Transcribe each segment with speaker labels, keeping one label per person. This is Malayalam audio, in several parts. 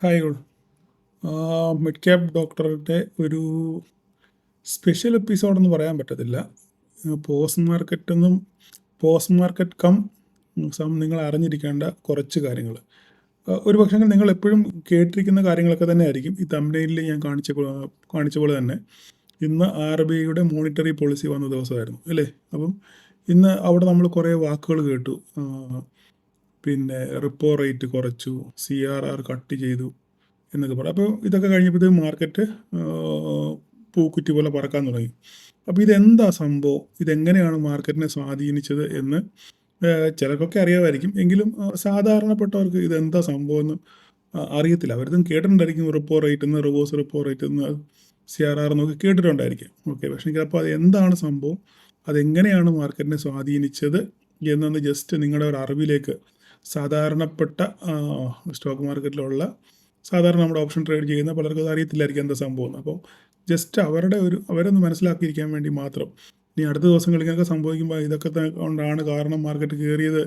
Speaker 1: Hi all. മിഡ് ക്യാപ് ഡോക്ടറുടെ ഒരു സ്പെഷ്യൽ എപ്പിസോഡെന്ന് പറയാൻ പറ്റത്തില്ല. പോസ്റ്റ് മാർക്കറ്റ് നിങ്ങൾ അറിഞ്ഞിരിക്കേണ്ട കുറച്ച് കാര്യങ്ങൾ. ഒരു പക്ഷേ നിങ്ങൾ എപ്പോഴും കേട്ടിരിക്കുന്ന കാര്യങ്ങളൊക്കെ തന്നെ ആയിരിക്കും. ഈ തംബ്നെയിലിൽ ഞാൻ കാണിച്ച പോലെ തന്നെ ഇന്ന് RBIയുടെ മോണിറ്ററി പോളിസി വന്ന ദിവസമായിരുന്നു അല്ലേ? അപ്പം ഇന്ന് അവിടെ നമ്മൾ കുറേ വാക്കുകൾ കേട്ടു. പിന്നെ റിപ്പോ റേറ്റ് കുറച്ചു, CRR കട്ട് ചെയ്തു എന്നൊക്കെ പറയാം. അപ്പോൾ ഇതൊക്കെ കഴിഞ്ഞപ്പോഴത്തേക്കും മാർക്കറ്റ് പൂക്കുറ്റി പോലെ പറക്കാൻ തുടങ്ങി. അപ്പോൾ ഇതെന്താ സംഭവം, ഇതെങ്ങനെയാണ് മാർക്കറ്റിനെ സ്വാധീനിച്ചത് എന്ന് ചിലർക്കൊക്കെ അറിയാമായിരിക്കും. എങ്കിലും സാധാരണപ്പെട്ടവർക്ക് ഇതെന്താ സംഭവം എന്ന് അറിയത്തില്ല. അവരിതും കേട്ടിട്ടുണ്ടായിരിക്കും. റിപ്പോ റേറ്റ് എന്ന്, റിവേഴ്സ് റിപ്പോ റേറ്റ് എന്ന്, CRR എന്നൊക്കെ കേട്ടിട്ടുണ്ടായിരിക്കും. ഓക്കെ, പക്ഷേ അപ്പോൾ അത് എന്താണ് സംഭവം, അതെങ്ങനെയാണ് മാർക്കറ്റിനെ സ്വാധീനിച്ചത് എന്നൊന്ന് ജസ്റ്റ് നിങ്ങളുടെ ഒരു അറിവിലേക്ക്, സാധാരണപ്പെട്ട സ്റ്റോക്ക് മാർക്കറ്റിലുള്ള സാധാരണ നമ്മുടെ ഓപ്ഷൻ ട്രേഡ് ചെയ്യുന്ന പലർക്കും അത് അറിയത്തില്ലായിരിക്കും എന്താ സംഭവം. അപ്പോൾ ജസ്റ്റ് അവരൊന്ന് മനസ്സിലാക്കിയിരിക്കാൻ വേണ്ടി മാത്രം. ഇനി അടുത്ത ദിവസങ്ങളിൽ ഇങ്ങനെയൊക്കെ സംഭവിക്കുമ്പോൾ ഇതൊക്കെ കൊണ്ടാണ് കാരണം മാർക്കറ്റ് കയറിയത്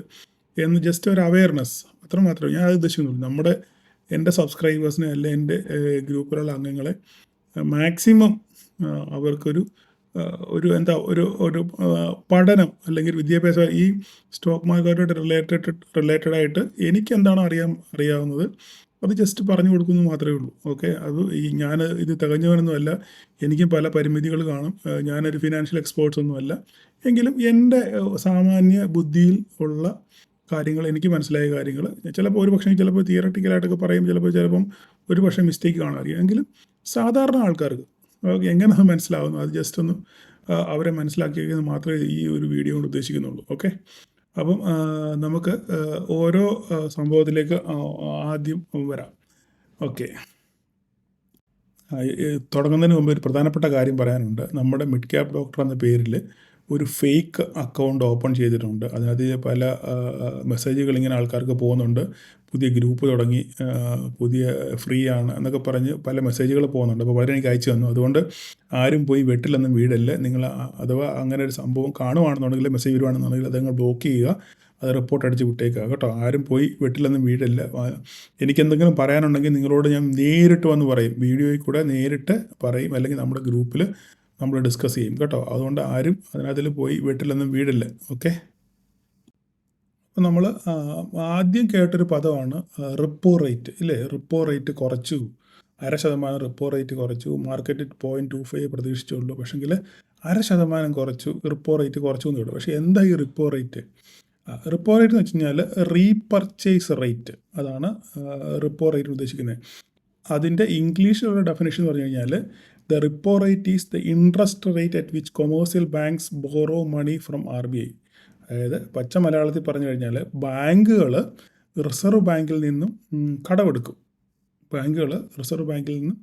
Speaker 1: എന്ന് ജസ്റ്റ് ഒരു അവയർനെസ് അത്ര മാത്രമേ ഞാൻ അത് ഉദ്ദേശിക്കുന്നുള്ളൂ. എൻ്റെ സബ്സ്ക്രൈബേഴ്സിനെ അല്ലെ എൻ്റെ ഗ്രൂപ്പിലുള്ള അംഗങ്ങളെ മാക്സിമം അവർക്കൊരു ഒരു പഠനം അല്ലെങ്കിൽ വിദ്യാഭ്യാസം ഈ സ്റ്റോക്ക് മാർക്കറ്റുമായിട്ട് റിലേറ്റഡ് ആയിട്ട് എനിക്ക് എന്താണോ അറിയാവുന്നത് അത് ജസ്റ്റ് പറഞ്ഞു കൊടുക്കുന്നു മാത്രമേ ഉള്ളൂ. ഓക്കെ, ഞാൻ ഇത് തികഞ്ഞവനൊന്നുമല്ല. എനിക്കും പല പരിമിതികൾ കാണും. ഞാനൊരു ഫിനാൻഷ്യൽ എക്സ്പേർട്സ് ഒന്നുമല്ല. എങ്കിലും എൻ്റെ സാമാന്യ ബുദ്ധിയിൽ ഉള്ള കാര്യങ്ങൾ, എനിക്ക് മനസ്സിലായ കാര്യങ്ങൾ ചിലപ്പോൾ തിയറട്ടിക്കലായിട്ടൊക്കെ പറയും, ചിലപ്പം ഒരു പക്ഷേ മിസ്റ്റേക്ക് കാണാറില്ല. എങ്കിലും സാധാരണ ആൾക്കാർക്ക് എങ്ങനെ അത് മനസ്സിലാവുന്നു, അത് ജസ്റ്റ് ഒന്ന് അവരെ മനസ്സിലാക്കിയത് മാത്രമേ ഈ ഒരു വീഡിയോ കൊണ്ട് ഉദ്ദേശിക്കുന്നുള്ളൂ. ഓക്കെ, അപ്പം നമുക്ക് ഓരോ സംഭവത്തിലേക്ക് ആദ്യം വരാം. ഓക്കെ, തുടങ്ങുന്നതിന് മുമ്പ് ഒരു പ്രധാനപ്പെട്ട കാര്യം പറയാനുണ്ട്. നമ്മുടെ മിഡ് ക്യാപ് ഡോക്ടർ എന്ന പേരിൽ ഒരു ഫേക്ക് അക്കൗണ്ട് ഓപ്പൺ ചെയ്തിട്ടുണ്ട്. അതിനകത്ത് പല മെസ്സേജുകൾ ഇങ്ങനെ ആൾക്കാർക്ക് പോകുന്നുണ്ട്. പുതിയ ഗ്രൂപ്പ് തുടങ്ങി, പുതിയ ഫ്രീ ആണ് എന്നൊക്കെ പറഞ്ഞ് പല മെസ്സേജുകൾ പോകുന്നുണ്ട്. അപ്പോൾ പലരും എനിക്ക് അയച്ചു തന്നു. അതുകൊണ്ട് ആരും പോയി വെട്ടിലൊന്നും വീടല്ല. നിങ്ങൾ അഥവാ അങ്ങനെ ഒരു സംഭവം കാണുവാണെന്നുണ്ടെങ്കിൽ, മെസ്സേജ് വരുവാണെന്നുണ്ടെങ്കിൽ അതങ്ങ് ബ്ലോക്ക് ചെയ്യുക, അത് റിപ്പോർട്ട് അടിച്ച് വിട്ടേക്കുക കേട്ടോ. ആരും പോയി വെട്ടിലൊന്നും വീടില്ല. എനിക്കെന്തെങ്കിലും പറയാനുണ്ടെങ്കിൽ നിങ്ങളോട് ഞാൻ നേരിട്ട് വന്ന് പറയും, വീഡിയോയിൽ കൂടെ നേരിട്ട് പറയും, അല്ലെങ്കിൽ നമ്മുടെ ഗ്രൂപ്പിൽ നമ്മൾ ഡിസ്കസ് ചെയ്യും കേട്ടോ. അതുകൊണ്ട് ആരും അതിനകത്തിൽ പോയി വീട്ടിലൊന്നും വീടില്ല. ഓക്കെ, അപ്പോൾ നമ്മൾ ആദ്യം കേട്ടൊരു പദമാണ് റിപ്പോ റേറ്റ് ഇല്ലേ. റിപ്പോ റേറ്റ് കുറച്ചു, 0.5% റിപ്പോ റേറ്റ് കുറച്ചു. മാർക്കറ്റ് 0.25 പ്രതീക്ഷിച്ചുള്ളൂ, പക്ഷെങ്കിൽ 0.5% കുറച്ചു, റിപ്പോ റേറ്റ് കുറച്ചു എന്ന് കേട്ടു. പക്ഷേ എന്താ ഈ റിപ്പോ റേറ്റ്? റിപ്പോ റേറ്റ് എന്ന് വെച്ച് കഴിഞ്ഞാൽ റീപർച്ചേസ് റേറ്റ്, അതാണ് റിപ്പോ റേറ്റ് ഉദ്ദേശിക്കുന്നത്. അതിൻ്റെ ഇംഗ്ലീഷിലുള്ള ഡെഫിനേഷൻ എന്ന് പറഞ്ഞു കഴിഞ്ഞാൽ the repo rate is the interest rate at which commercial banks borrow money from RBI. അതായത് പച്ച മലയാളത്തിൽ പറഞ്ഞു കഴിഞ്ഞാൽ ബാങ്കുകൾ റിസർവ് ബാങ്കിൽ നിന്നും കടമെടുക്കും. റിസർവ് ബാങ്കിൽ നിന്നും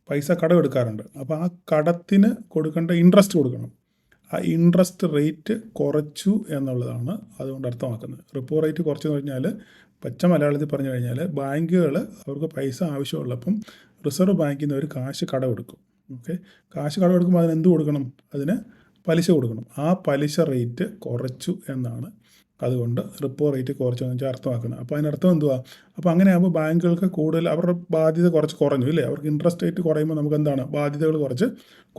Speaker 1: പൈസ കടമെടുക്കാറുണ്ട്. അപ്പോൾ ആ കടത്തിന് കൊടുക്കേണ്ട ഇൻട്രസ്റ്റ് കൊടുക്കണം. ആ ഇൻട്രസ്റ്റ് റേറ്റ് കുറച്ചു എന്നുള്ളതാണ് അതുകൊണ്ട് അർത്ഥമാക്കുന്നത്. റിപ്പോ റേറ്റ് കുറച്ചെന്ന് പറഞ്ഞാൽ പച്ച മലയാളത്തിൽ പറഞ്ഞു കഴിഞ്ഞാൽ ബാങ്കുകൾ അവർക്ക് പൈസ ആവശ്യമുള്ളപ്പം റിസർവ് ബാങ്കിൽ നിന്ന് അവർ കാശ് കടമെടുക്കും. ഓക്കെ, കാശ് കടമെടുക്കുമ്പോൾ അതിന് എന്ത് കൊടുക്കണം? അതിന് പലിശ കൊടുക്കണം. ആ പലിശ റേറ്റ് കുറച്ചു എന്നാണ് അതുകൊണ്ട് റിപ്പോ റേറ്റ് കുറച്ചെന്ന് വെച്ചാൽ അർത്ഥമാക്കുന്നത്. അപ്പോൾ അതിനർത്ഥം എന്തുവാ? അപ്പോൾ അങ്ങനെയാകുമ്പോൾ ബാങ്കുകൾക്ക് കൂടുതൽ അവരുടെ ബാധ്യത കുറച്ച് കുറഞ്ഞു ഇല്ലേ. അവർക്ക് ഇൻട്രസ്റ്റ് റേറ്റ് കുറയുമ്പോൾ നമുക്ക് എന്താണ്, ബാധ്യതകൾ കുറച്ച്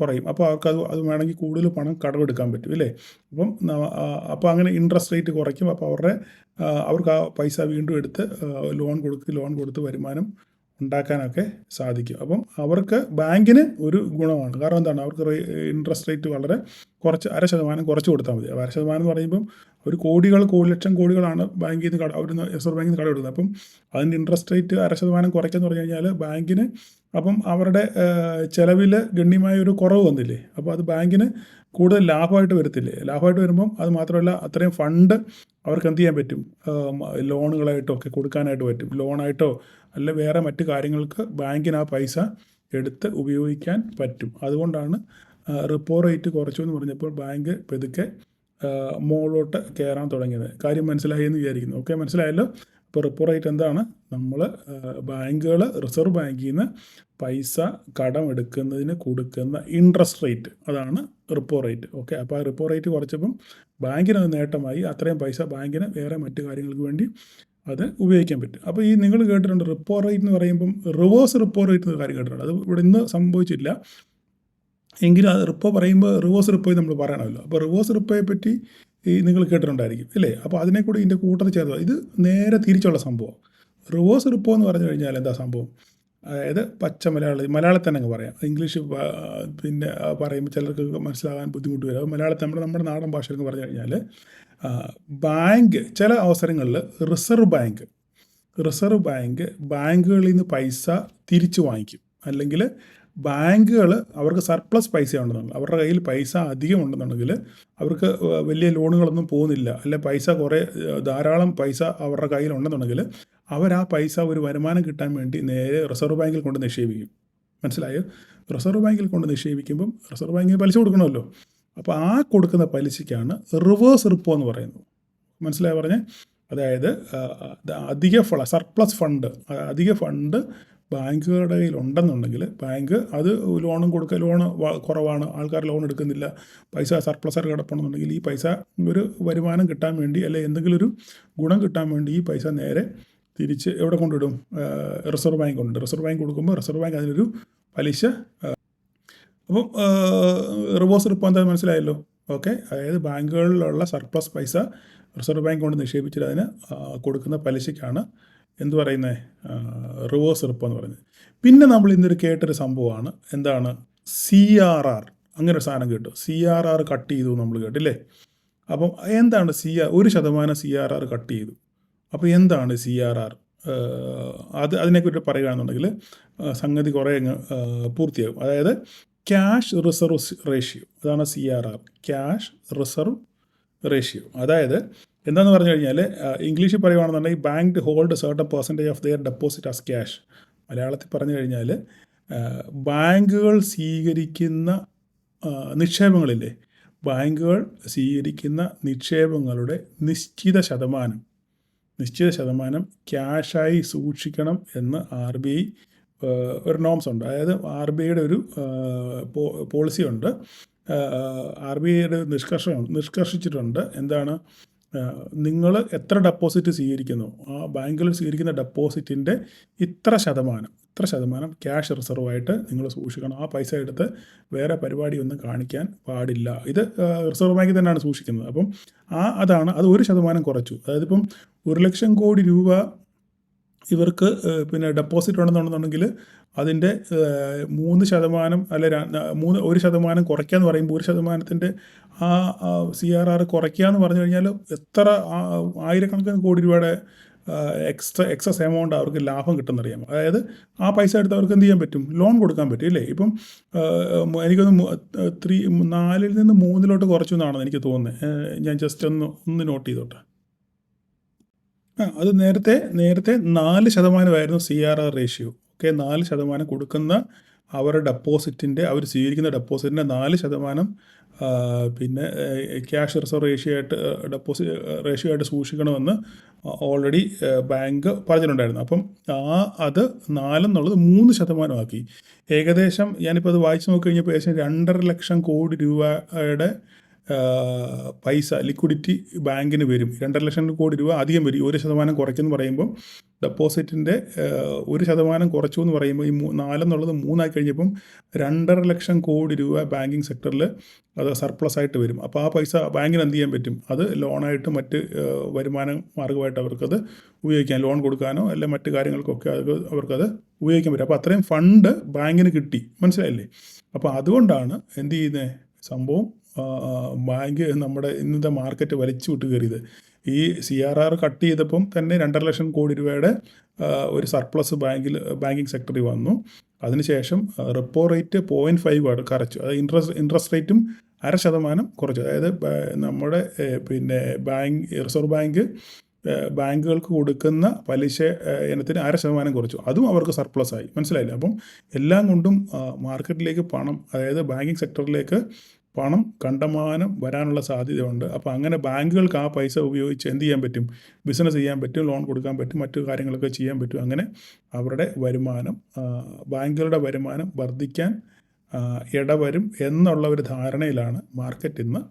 Speaker 1: കുറയും. അപ്പോൾ അവർക്ക് അത് വേണമെങ്കിൽ കൂടുതൽ പണം കടമെടുക്കാൻ പറ്റും ഇല്ലേ. അപ്പോൾ അങ്ങനെ ഇൻട്രസ്റ്റ് റേറ്റ് കുറയ്ക്കും. അപ്പോൾ അവർക്ക് ആ പൈസ വീണ്ടും എടുത്ത് ലോൺ കൊടുത്ത് വരുമാനം ഉണ്ടാക്കാനൊക്കെ സാധിക്കും. അപ്പം അവർക്ക് ബാങ്കിന് ഒരു ഗുണമാണ്. കാരണം എന്താണ്, അവർക്ക് ഇൻട്രസ്റ്റ് റേറ്റ് വളരെ കുറച്ച് 0.5% കുറച്ച് കൊടുത്താൽ മതി. 0.5% എന്ന് പറയുമ്പം ഒരു ലക്ഷം കോടികളാണ് ബാങ്കിൽ നിന്ന് റിസർവ് ബാങ്കിൽ നിന്ന് കടമെടുക്കുന്നത്. അപ്പം അതിൻ്റെ ഇൻട്രസ്റ്റ് റേറ്റ് 0.5% കുറയ്ക്കെന്ന് പറഞ്ഞു കഴിഞ്ഞാൽ ബാങ്കിന് അപ്പം അവരുടെ ചിലവിൽ ഗണ്യമായ ഒരു കുറവ് വന്നില്ലേ. അപ്പോൾ അത് ബാങ്കിന് കൂടുതൽ ലാഭമായിട്ട് വരത്തില്ലേ. ലാഭമായിട്ട് വരുമ്പം അത് മാത്രമല്ല, അത്രയും ഫണ്ട് അവർക്ക് എന്ത് ചെയ്യാൻ പറ്റും, ലോണുകളായിട്ടോ ഒക്കെ കൊടുക്കാനായിട്ട് പറ്റും. ലോണായിട്ടോ അല്ല വേറെ മറ്റ് കാര്യങ്ങൾക്ക് ബാങ്കിന് ആ പൈസ എടുത്ത് ഉപയോഗിക്കാൻ പറ്റും. അതുകൊണ്ടാണ് റിപ്പോ റേറ്റ് കുറച്ചു എന്ന് പറഞ്ഞപ്പോൾ ബാങ്ക് പെതുക്കെ മുകളിലോട്ട് കയറാൻ തുടങ്ങിയത്. കാര്യം മനസ്സിലായി എന്ന് വിചാരിക്കുന്നു. ഓക്കെ, മനസ്സിലായല്ലോ. അപ്പോൾ റിപ്പോ റേറ്റ് എന്താണ്? നമ്മൾ ബാങ്കുകൾ റിസർവ് ബാങ്കിൽ നിന്ന് പൈസ കടമെടുക്കുന്നതിന് കൊടുക്കുന്ന ഇൻട്രസ്റ്റ് റേറ്റ്, അതാണ് റിപ്പോ റേറ്റ്. ഓക്കെ, അപ്പോൾ ആ റിപ്പോ റേറ്റ് കുറച്ചപ്പം ബാങ്കിന് അത് നേട്ടമായി. അത്രയും പൈസ ബാങ്കിന് വേറെ മറ്റു കാര്യങ്ങൾക്ക് വേണ്ടി അത് ഉപയോഗിക്കാൻ പറ്റും. അപ്പോൾ ഈ നിങ്ങൾ കേട്ടിട്ടുണ്ട് റിപ്പോ റേറ്റ് എന്ന് പറയുമ്പം റിവേഴ്സ് റിപ്പോ റേറ്റ് എന്ന കാര്യം കേട്ടിട്ടുണ്ട്. അത് ഇവിടെ ഇന്ന് സംഭവിച്ചില്ല, എങ്കിലും അത് റിപ്പോ പറയുമ്പോൾ റിവേഴ്സ് റിപ്പോയെ നമ്മൾ പറയണമല്ലോ. അപ്പോൾ റിവേഴ്സ് റിപ്പോയെ പറ്റി നിങ്ങൾ കേട്ടിട്ടുണ്ടായിരിക്കും അല്ലേ. അപ്പോൾ അതിനെ കൂടി ഇതിൻ്റെ കൂട്ടത്തിൽ ചേർത്ത് ഇത് നേരെ തിരിച്ചുള്ള സംഭവം. റിവേഴ്സ് റിപ്പോ എന്ന് പറഞ്ഞു കഴിഞ്ഞാൽ എന്താ സംഭവം, അതായത് മലയാളത്തിൽ തന്നെ അങ്ങ് പറയാം. ഇംഗ്ലീഷ് പിന്നെ പറയുമ്പോൾ ചിലർക്ക് മനസ്സിലാകാൻ ബുദ്ധിമുട്ട് വരും. അത് മലയാളത്തിൽ നമ്മുടെ നാടൻ ഭാഷയിൽ പറഞ്ഞു കഴിഞ്ഞാൽ ബാങ്ക് ചില അവസരങ്ങളിൽ റിസർവ് ബാങ്ക് ബാങ്കുകളിൽ നിന്ന് പൈസ തിരിച്ചു വാങ്ങിക്കും. അല്ലെങ്കിൽ ബാങ്കുകൾ അവർക്ക് സർപ്ലസ് പൈസ ഉണ്ടെന്നുണ്ടെങ്കിൽ, അവരുടെ കയ്യിൽ പൈസ അധികം ഉണ്ടെന്നുണ്ടെങ്കിൽ, അവർക്ക് വലിയ ലോണുകളൊന്നും പോകുന്നില്ല, അല്ലെ പൈസ ധാരാളം പൈസ അവരുടെ കയ്യിലുണ്ടെന്നുണ്ടെങ്കിൽ അവർ ആ പൈസ ഒരു വരുമാനം കിട്ടാൻ വേണ്ടി നേരെ റിസർവ് ബാങ്കിൽ കൊണ്ട് നിക്ഷേപിക്കും. മനസ്സിലായോ? റിസർവ് ബാങ്കിൽ കൊണ്ട് നിക്ഷേപിക്കുമ്പം റിസർവ് ബാങ്കിന് പലിശ കൊടുക്കണമല്ലോ. അപ്പോൾ ആ കൊടുക്കുന്ന പലിശയ്ക്കാണ് റിവേഴ്സ് റിപ്പോ എന്ന് പറയുന്നത്. മനസ്സിലായോ പറഞ്ഞേ? അതായത് സർപ്ലസ് ഫണ്ട്, അധിക ഫണ്ട് ബാങ്കുകളുടെ കയ്യിൽ ഉണ്ടെന്നുണ്ടെങ്കിൽ ബാങ്ക് അത് ലോൺ കുറവാണ്, ആൾക്കാർ ലോൺ എടുക്കുന്നില്ല, പൈസ സർപ്ലസായിട്ട് കിടപ്പണമെന്നുണ്ടെങ്കിൽ ഈ പൈസ ഒരു വരുമാനം കിട്ടാൻ വേണ്ടി, അല്ലെങ്കിൽ എന്തെങ്കിലും ഒരു ഗുണം കിട്ടാൻ വേണ്ടി ഈ പൈസ നേരെ തിരിച്ച് എവിടെ കൊണ്ടിടും? റിസർവ് ബാങ്ക് കൊണ്ടിടും. റിസർവ് ബാങ്ക് കൊടുക്കുമ്പോൾ റിസർവ് ബാങ്ക് അതിനൊരു പലിശ. അപ്പം റിവേഴ്സ് റിപ്പോ എന്താ മനസ്സിലായല്ലോ? ഓക്കെ. അതായത് ബാങ്കുകളിലുള്ള സർപ്ലസ് പൈസ റിസർവ് ബാങ്ക് കൊണ്ട് നിക്ഷേപിച്ചിട്ട് അതിന് കൊടുക്കുന്ന പലിശയ്ക്കാണ് എന്ത് പറയുന്നത്? റിവേഴ്സ് റിപ്പോ എന്ന് പറയുന്നത്. പിന്നെ നമ്മൾ ഇന്നൊരു കേട്ടൊരു സംഭവമാണ് എന്താണ്? CRR. അങ്ങനെ ഒരു സാധനം കേട്ടു. CRR കട്ട് ചെയ്തു നമ്മൾ കേട്ടില്ലേ? അപ്പം എന്താണ് 1% CRR കട്ട് ചെയ്തു. അപ്പോൾ എന്താണ് CRR? അതിനെക്കുറിച്ച് പറയുകയാണെന്നുണ്ടെങ്കിൽ സംഗതി കുറേ പൂർത്തിയാകും. അതായത് ക്യാഷ് റിസർവ് റേഷ്യോ, അതാണ് CRR, ക്യാഷ് റിസർവ് റേഷ്യോ. അതായത് എന്താണെന്ന് പറഞ്ഞു കഴിഞ്ഞാൽ ഇംഗ്ലീഷിൽ പറയുകയാണെന്നുണ്ടെങ്കിൽ bank hold certain percentage of their deposit as cash. മലയാളത്തിൽ പറഞ്ഞു കഴിഞ്ഞാൽ ബാങ്കുകൾ സ്വീകരിക്കുന്ന നിക്ഷേപങ്ങളില്ലേ, ബാങ്കുകൾ സ്വീകരിക്കുന്ന നിക്ഷേപങ്ങളുടെ നിശ്ചിത ശതമാനം ക്യാഷായി സൂക്ഷിക്കണം എന്ന് RBI ഒരു നോംസ് ഉണ്ട്. അതായത് RBIയുടെ ഒരു പോളിസി ഉണ്ട്. RBIയുടെ നിഷ്കർഷിച്ചിട്ടുണ്ട്. എന്താണ്? നിങ്ങൾ എത്ര ഡെപ്പോസിറ്റ് സ്വീകരിക്കുന്നു, ആ ബാങ്കുകൾ സ്വീകരിക്കുന്ന ഡെപ്പോസിറ്റിൻ്റെ ഇത്ര ശതമാനം ക്യാഷ് റിസർവായിട്ട് നിങ്ങൾ സൂക്ഷിക്കണം. ആ പൈസ എടുത്ത് വേറെ പരിപാടിയൊന്നും കാണിക്കാൻ പാടില്ല. ഇത് റിസർവ് ബാങ്കിൽ തന്നെയാണ് സൂക്ഷിക്കുന്നത്. അപ്പം അത് 1% കുറച്ചു. അതായത് ഇപ്പം 1,00,000 കോടി രൂപ ഇവർക്ക് പിന്നെ ഡെപ്പോസിറ്റ് ഉണ്ടെന്നുണ്ടെന്നുണ്ടെങ്കിൽ അതിൻ്റെ 3% അല്ലെ 1% കുറയ്ക്കുക എന്ന് പറയുമ്പോൾ 1%ൻ്റെ ആ CRR കുറയ്ക്കുക എന്ന് പറഞ്ഞു കഴിഞ്ഞാൽ എത്ര ആയിരക്കണക്കിന് കോടി രൂപയുടെ എക്സസ് എമൗണ്ട് അവർക്ക് ലാഭം കിട്ടുന്നറിയാം. അതായത് ആ പൈസ എടുത്ത് അവർക്ക് എന്ത് ചെയ്യാൻ പറ്റും? ലോൺ കൊടുക്കാൻ പറ്റും ഇല്ലേ? ഇപ്പം എനിക്കൊന്ന് 4 നിന്ന് 3 കുറച്ചു എന്നാണ് എനിക്ക് തോന്നുന്നത്. ഞാൻ ജസ്റ്റ് ഒന്ന് നോട്ട് ചെയ്തോട്ടെ. അത് നേരത്തെ 4% CRR റേഷ്യോ. ഓക്കെ, 4% കൊടുക്കുന്ന അവരുടെ ഡെപ്പോസിറ്റിൻ്റെ, അവർ സ്വീകരിക്കുന്ന ഡെപ്പോസിറ്റിൻ്റെ 4% പിന്നെ ക്യാഷ് റിസർവ് റേഷ്യോ ആയിട്ട് സൂക്ഷിക്കണമെന്ന് ഓൾറെഡി ബാങ്ക് പറഞ്ഞിട്ടുണ്ടായിരുന്നു. അപ്പം അത് 4 എന്നുള്ളത് 3% ആക്കി. ഏകദേശം ഞാനിപ്പോൾ അത് വായിച്ച് നോക്കി കഴിഞ്ഞപ്പോൾ ഏകദേശം 2.5 ലക്ഷം കോടി രൂപയുടെ പൈസ ലിക്വിഡിറ്റി ബാങ്കിന് വരും. 2.5 ലക്ഷം കോടി രൂപ അധികം വരും. 1% കുറയ്ക്കുമെന്ന് പറയുമ്പോൾ ഡെപ്പോസിറ്റിൻ്റെ 1% കുറച്ചു എന്ന് പറയുമ്പോൾ ഈ 4 എന്നുള്ളത് 3 ആയി കഴിഞ്ഞപ്പം 2.5 ലക്ഷം കോടി രൂപ ബാങ്കിങ് സെക്ടറിൽ അത് സർപ്ലസ് ആയിട്ട് വരും. അപ്പോൾ ആ പൈസ ബാങ്കിന് എന്ത് ചെയ്യാൻ പറ്റും? അത് ലോണായിട്ട് മറ്റ് വരുമാന മാർഗമായിട്ട് അവർക്കത് ഉപയോഗിക്കാം. ലോൺ കൊടുക്കാനോ അല്ലെങ്കിൽ മറ്റ് കാര്യങ്ങൾക്കൊക്കെ അവർക്കത് ഉപയോഗിക്കാൻ പറ്റും. അപ്പോൾ അത്രയും ഫണ്ട് ബാങ്കിന് കിട്ടി. മനസ്സിലായില്ലേ? അപ്പോൾ അതുകൊണ്ടാണ് എന്ത് ചെയ്യുന്നത് സംഭവം, ബാങ്ക് നമ്മുടെ ഇന്നത്തെ മാർക്കറ്റ് വലിച്ചു വിട്ട് കയറിയത്. ഈ CRR കട്ട് ചെയ്തപ്പം തന്നെ 2.5 ലക്ഷം കോടി രൂപയുടെ ഒരു സർപ്ലസ് ബാങ്കിങ് സെക്ടറിൽ വന്നു. അതിനുശേഷം റിപ്പോ റേറ്റ് 0.5 കുറച്ചു. അത് ഇൻട്രസ്റ്റ് റേറ്റും 0.5% കുറച്ചു. അതായത് നമ്മുടെ പിന്നെ റിസർവ് ബാങ്കുകൾക്ക് കൊടുക്കുന്ന പലിശ ഇനത്തിന് 0.5% കുറച്ചു. അതും അവർക്ക് സർപ്ലസ് ആയി. മനസ്സിലായില്ല? അപ്പം എല്ലാം കൊണ്ടും മാർക്കറ്റിലേക്ക് പണം, അതായത് ബാങ്കിങ് സെക്ടറിലേക്ക് പണം കണ്ടമാനം വരാനുള്ള സാധ്യതയുണ്ട്. അപ്പോൾ അങ്ങനെ ബാങ്കുകൾക്ക് ആ പൈസ ഉപയോഗിച്ച് എന്ത് ചെയ്യാൻ പറ്റും? ബിസിനസ് ചെയ്യാൻ പറ്റും, ലോൺ കൊടുക്കാൻ പറ്റും, മറ്റു കാര്യങ്ങളൊക്കെ ചെയ്യാൻ പറ്റും. അങ്ങനെ അവരുടെ ബാങ്കുകളുടെ വരുമാനം വർദ്ധിക്കാൻ ഇടവരും എന്നുള്ള ഒരു ധാരണയിലാണ് മാർക്കറ്റ് ഇന്ന്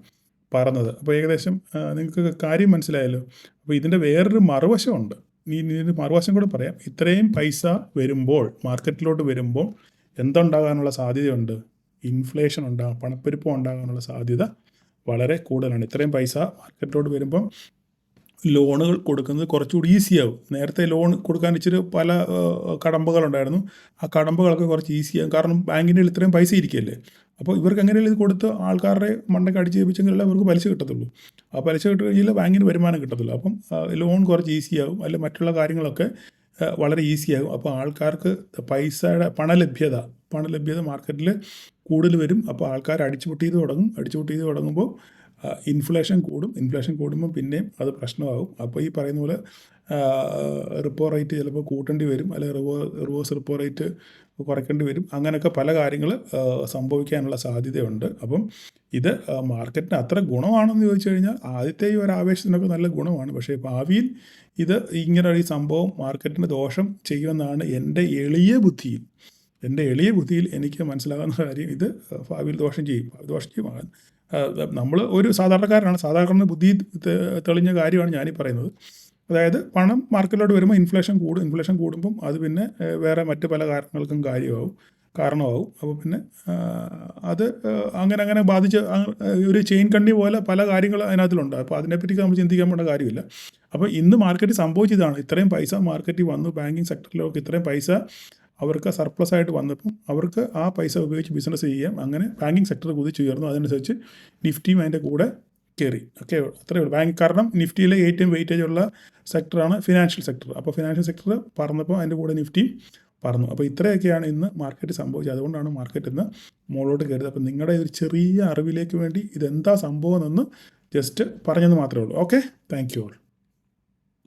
Speaker 1: പറഞ്ഞത്. അപ്പോൾ ഏകദേശം നിങ്ങൾക്ക് കാര്യം മനസ്സിലായല്ലോ. അപ്പോൾ ഇതിൻ്റെ വേറൊരു മറുവശമുണ്ട്. ഇതിന് മറുവശം കൂടെ പറയാം. ഇത്രയും പൈസ വരുമ്പോൾ, മാർക്കറ്റിലോട്ട് വരുമ്പോൾ എന്തുണ്ടാകാനുള്ള സാധ്യതയുണ്ട്? ഇൻഫ്ലേഷൻ ഉണ്ടാകാം, പണപ്പെരുപ്പം ഉണ്ടാകാനുള്ള സാധ്യത വളരെ കൂടുതലാണ്. ഇത്രയും പൈസ മാർക്കറ്റിലോട്ട് വരുമ്പം ലോണുകൾ കൊടുക്കുന്നത് കുറച്ചുകൂടി ഈസിയാവും. നേരത്തെ ലോൺ കൊടുക്കാൻ ഇച്ചിരി പല കടമ്പകളുണ്ടായിരുന്നു. ആ കടമ്പകളൊക്കെ കുറച്ച് ഈസിയാകും. കാരണം ബാങ്കിൻ്റെ ഇത്രയും പൈസ ഇരിക്കുകയല്ലേ. അപ്പോൾ ഇവർക്ക് എങ്ങനെയും ഇത് കൊടുത്ത് ആൾക്കാരുടെ മണ്ടയ്ക്ക് അടിച്ച് ഏൽപ്പിച്ചെങ്കിലേ അവർക്ക് പലിശ കിട്ടത്തുള്ളൂ. ആ പലിശ കിട്ടുകയില്ല, ബാങ്കിന് വരുമാനം കിട്ടത്തുള്ളൂ. അപ്പം ലോൺ കുറച്ച് ഈസിയാകും, അല്ലെങ്കിൽ മറ്റുള്ള കാര്യങ്ങളൊക്കെ വളരെ ഈസിയാകും. അപ്പോൾ ആൾക്കാർക്ക് പൈസയുടെ പണലഭ്യത മാർക്കറ്റിൽ കൂടുതൽ വരും. അപ്പോൾ ആൾക്കാർ അടിച്ചുപൊട്ടി ചെയ്ത് തുടങ്ങുമ്പോൾ ഇൻഫ്ലേഷൻ കൂടുമ്പോൾ പിന്നെയും അത് പ്രശ്നമാകും. അപ്പോൾ ഈ പറയുന്ന പോലെ റിപ്പോ റേറ്റ് ചിലപ്പോൾ കൂട്ടേണ്ടി വരും, അല്ലെങ്കിൽ റിവേഴ്സ് റിപ്പോ റേറ്റ് കുറയ്ക്കേണ്ടി വരും. അങ്ങനെയൊക്കെ പല കാര്യങ്ങൾ സംഭവിക്കാനുള്ള സാധ്യതയുണ്ട്. അപ്പം ഇത് മാർക്കറ്റിന് അത്ര ഗുണമാണെന്ന് ചോദിച്ചു കഴിഞ്ഞാൽ ആദ്യത്തെ ഈ ഒരു ആവേശത്തിനൊക്കെ നല്ല ഗുണമാണ്. പക്ഷേ ഭാവിയിൽ ഇത് ഇങ്ങനെ ഒരു സംഭവം മാർക്കറ്റിന് ദോഷം ചെയ്യുമെന്നാണ് എൻ്റെ എളിയ ബുദ്ധിയിൽ എനിക്ക് മനസ്സിലാകുന്ന കാര്യം. ഇത് ഭാവിയിൽ ദോഷം ചെയ്യും. നമ്മൾ ഒരു സാധാരണ ബുദ്ധി തെളിഞ്ഞ കാര്യമാണ് ഞാനീ പറയുന്നത്. അതായത് പണം മാർക്കറ്റിലോട്ട് വരുമ്പോൾ ഇൻഫ്ലേഷൻ കൂടുമ്പം അത് പിന്നെ വേറെ മറ്റ് പല കാരണങ്ങൾക്കും കാരണമാവും. അപ്പോൾ പിന്നെ അത് അങ്ങനെ ബാധിച്ച് ഒരു ചെയിൻ കണ്ണി പോലെ പല കാര്യങ്ങൾ അതിനകത്തിലുണ്ട്. അപ്പോൾ അതിനെപ്പറ്റി നമ്മൾ ചിന്തിക്കാൻ പോകേണ്ട കാര്യമില്ല. അപ്പോൾ ഇന്ന് മാർക്കറ്റിൽ സംഭവിച്ചതാണ്. ഇത്രയും പൈസ മാർക്കറ്റിൽ വന്നു, ബാങ്കിങ് സെക്ടറിലൊക്കെ ഇത്രയും പൈസ അവർക്ക് സർപ്ലസ് ആയിട്ട് വന്നപ്പം അവർക്ക് ആ പൈസ ഉപയോഗിച്ച് ബിസിനസ് ചെയ്യാം. അങ്ങനെ ബാങ്കിങ് സെക്ടർ കുതിച്ചുയർന്നു. അതനുസരിച്ച് നിഫ്റ്റിയും അതിൻ്റെ കൂടെ കയറി. ഓക്കെ, അത്രയേ ഉള്ളൂ. കാരണം നിഫ്റ്റിയിലെ ഏറ്റവും വെയിറ്റേജ് ഉള്ള സെക്ടറാണ് ഫിനാൻഷ്യൽ സെക്ടർ. അപ്പോൾ ഫിനാൻഷ്യൽ സെക്ടർ പറന്നപ്പോൾ അതിൻ്റെ കൂടെ നിഫ്റ്റിയും പറന്നു. അപ്പോൾ ഇത്രയൊക്കെയാണ് ഇന്ന് മാർക്കറ്റ് സംഭവിച്ചത്. അതുകൊണ്ടാണ് മാർക്കറ്റ് ഇന്ന് മുകളിലോട്ട് കയറിയത്. അപ്പോൾ നിങ്ങളുടെ ഒരു ചെറിയ അറിവിലേക്ക് വേണ്ടി ഇതെന്താ സംഭവം എന്ന് ജസ്റ്റ് പറഞ്ഞെന്ന് മാത്രമേ ഉള്ളൂ. Okay, thank you all.